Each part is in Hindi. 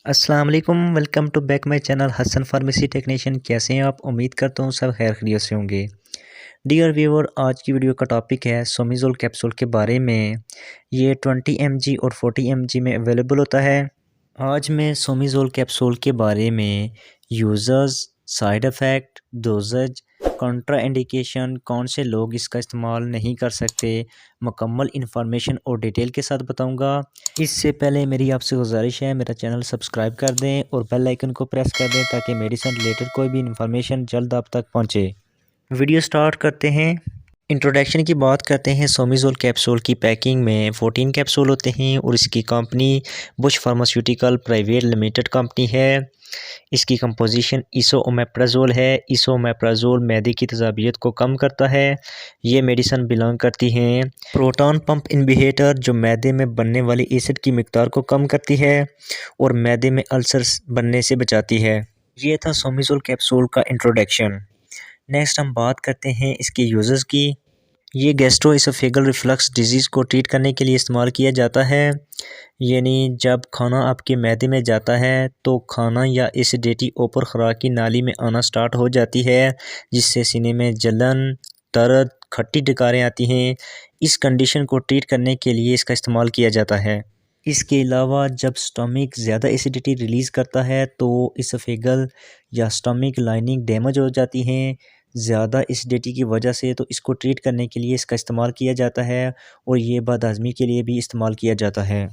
अस्सलाम वालेकुम, welcome to back my channel Hasan pharmacy technician. कैसे हैं आप? उम्मीद करता हूँ सब खैर खैरियत से होंगे। डियर व्यूअर, आज की वीडियो का टॉपिक है सोमिज़ोल कैप्सूल के बारे में। ये 20 mg और 40 mg में अवेलेबल होता है। आज मैं सोमिज़ोल कैप्सूल के बारे में users, side effect, dosages, contraindication, कौन से लोग इसका इस्तेमाल नहीं कर सकते, मुकम्मल इन्फॉर्मेशन और डिटेल के साथ बताऊंगा। इससे पहले मेरी आपसे गुजारिश है, मेरा चैनल सब्सक्राइब कर दें और बेल आइकन को प्रेस कर दें ताकि मेडिसिन रिलेटेड कोई भी इन्फॉर्मेशन जल्द आप तक पहुंचे। वीडियो स्टार्ट करते हैं। इंट्रोडक्शन की बात करते हैं। सोमिज़ोल कैप्सूल की पैकिंग में 14 कैप्सूल होते हैं और इसकी company Bush pharmaceutical private limited company है। इसकी कंपोजिशन इसोमेप्राजोल है। इसोमेप्राजोल मैदे की तेज़ाबियत को कम करता है। ये मेडिसिन बिलोंग करती हैं प्रोटॉन पंप इनहिबिटर, जो मैदे में बनने वाली एसिड की मिकदार को कम करती है और मैदे में अल्सर्स बनने से बचाती है। ये था सोमिज़ोल कैप्सूल का इंट्रोडक्शन। नेक्स्ट हम बात करते हैं इसके यूज़र्स की। ये गैस्ट्रोइसोफेगल रिफ्लक्स डिजीज़ को ट्रीट करने के लिए इस्तेमाल किया जाता है। यानी जब खाना आपके मैदे में जाता है तो खाना या एसिडिटी ऊपर खुराक की नाली में आना स्टार्ट हो जाती है, जिससे सीने में जलन, दर्द, खट्टी डकारें आती हैं। इस कंडीशन को ट्रीट करने के लिए इसका इस्तेमाल किया जाता है। इसके अलावा जब स्टमक ज़्यादा एसिडिटी रिलीज़ करता है तो इसोफेगल या स्टमक लाइनिंग डैमेज हो जाती हैं ज़्यादा एसिडिटी की वजह से, तो इसको ट्रीट करने के लिए इसका इस्तेमाल किया जाता है और ये बदहज़मी के लिए भी इस्तेमाल किया जाता है।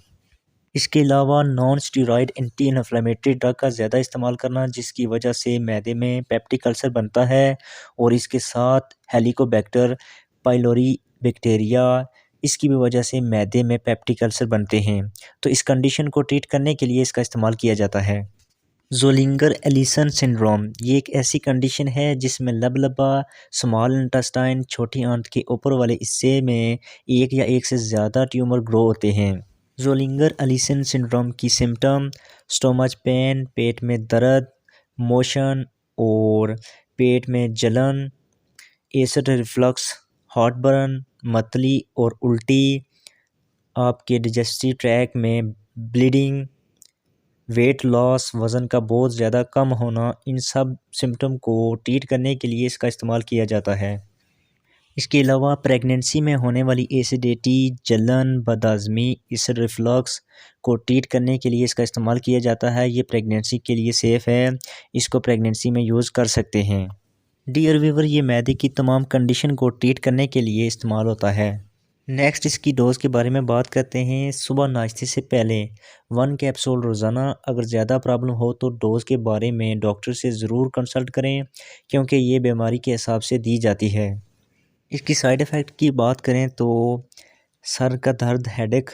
इसके अलावा non steroid anti inflammatory drug का ज़्यादा इस्तेमाल करना, जिसकी वजह से मैदे में पेप्टिक अल्सर बनता है और इसके साथ हेलिकोबैक्टर पाइलोरी बैक्टीरिया, इसकी भी वजह से मैदे में पेप्टिक अल्सर बनते हैं। तो इस कंडीशन को ट्रीट करने के लिए इसका इस्तेमाल किया जाता है। ज़ोलिंगर एलिसन सिंड्रोम ये एक ऐसी कंडीशन है जिसमें लबलबा, स्मॉल इंटेस्टाइन, छोटी आंत के ऊपर वाले हिस्से में एक या एक से ज़्यादा ट्यूमर ग्रो होते हैं। ज़ोलिंगर एलिसन सिंड्रोम की सिम्टम स्टोमच पेन, पेट में दर्द, मोशन और पेट में जलन, एसिड रिफ्लक्स, हार्ट बर्न, मतली और उल्टी, आपके डिजेस्टिव ट्रैक में ब्लीडिंग, वेट लॉस, वज़न का बहुत ज़्यादा कम होना, इन सब सिम्टम को ट्रीट करने के लिए इसका इस्तेमाल किया जाता है। इसके अलावा प्रेगनेंसी में होने वाली एसिडिटी, जलन, बदहज़मी, एसिड रिफ्लक्स को ट्रीट करने के लिए इसका इस्तेमाल किया जाता है। ये प्रेगनेंसी के लिए सेफ़ है, इसको प्रेगनेंसी में यूज़ कर सकते हैं। डियर व्यूअर, ये मैदे की तमाम कंडीशन को ट्रीट करने के लिए इस्तेमाल होता है। नेक्स्ट इसकी डोज़ के बारे में बात करते हैं। सुबह नाश्ते से पहले 1 कैप्सूल रोज़ाना। अगर ज़्यादा प्रॉब्लम हो तो डोज़ के बारे में डॉक्टर से ज़रूर कंसल्ट करें, क्योंकि ये बीमारी के हिसाब से दी जाती है। इसकी साइड इफ़ेक्ट की बात करें तो सर का दर्द, हेडेक,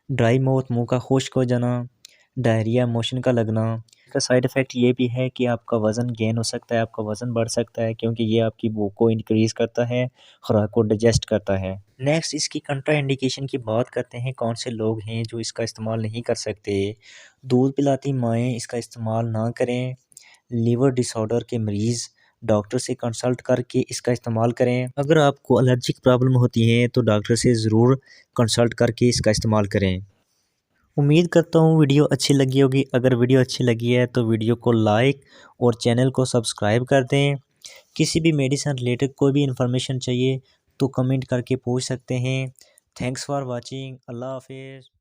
ड्राई माउथ, मुंह का खुश्क हो जाना, डायरिया, मोशन का लगना। इसका साइड इफ़ेक्ट ये भी है कि आपका वज़न गेन हो सकता है, आपका वज़न बढ़ सकता है, क्योंकि ये आपकी भूख को इंक्रीज़ करता है, खुराक को डाइजेस्ट करता है। नेक्स्ट इसकी कंट्रा इंडिकेशन की बात करते हैं। कौन से लोग हैं जो इसका इस्तेमाल नहीं कर सकते? दूध पिलाती माएँ इसका इस्तेमाल ना करें। लीवर डिसऑर्डर के मरीज़ डॉक्टर से कंसल्ट करके इसका इस्तेमाल करें। अगर आपको एलर्जिक प्रॉब्लम होती है तो डॉक्टर से ज़रूर कंसल्ट करके इसका इस्तेमाल करें। उम्मीद करता हूँ वीडियो अच्छी लगी होगी। अगर वीडियो अच्छी लगी है तो वीडियो को लाइक और चैनल को सब्सक्राइब कर दें। किसी भी मेडिसिन रिलेटेड कोई भी इंफॉर्मेशन चाहिए तो कमेंट करके पूछ सकते हैं। Thanks for watching. अल्लाह हाफिज़।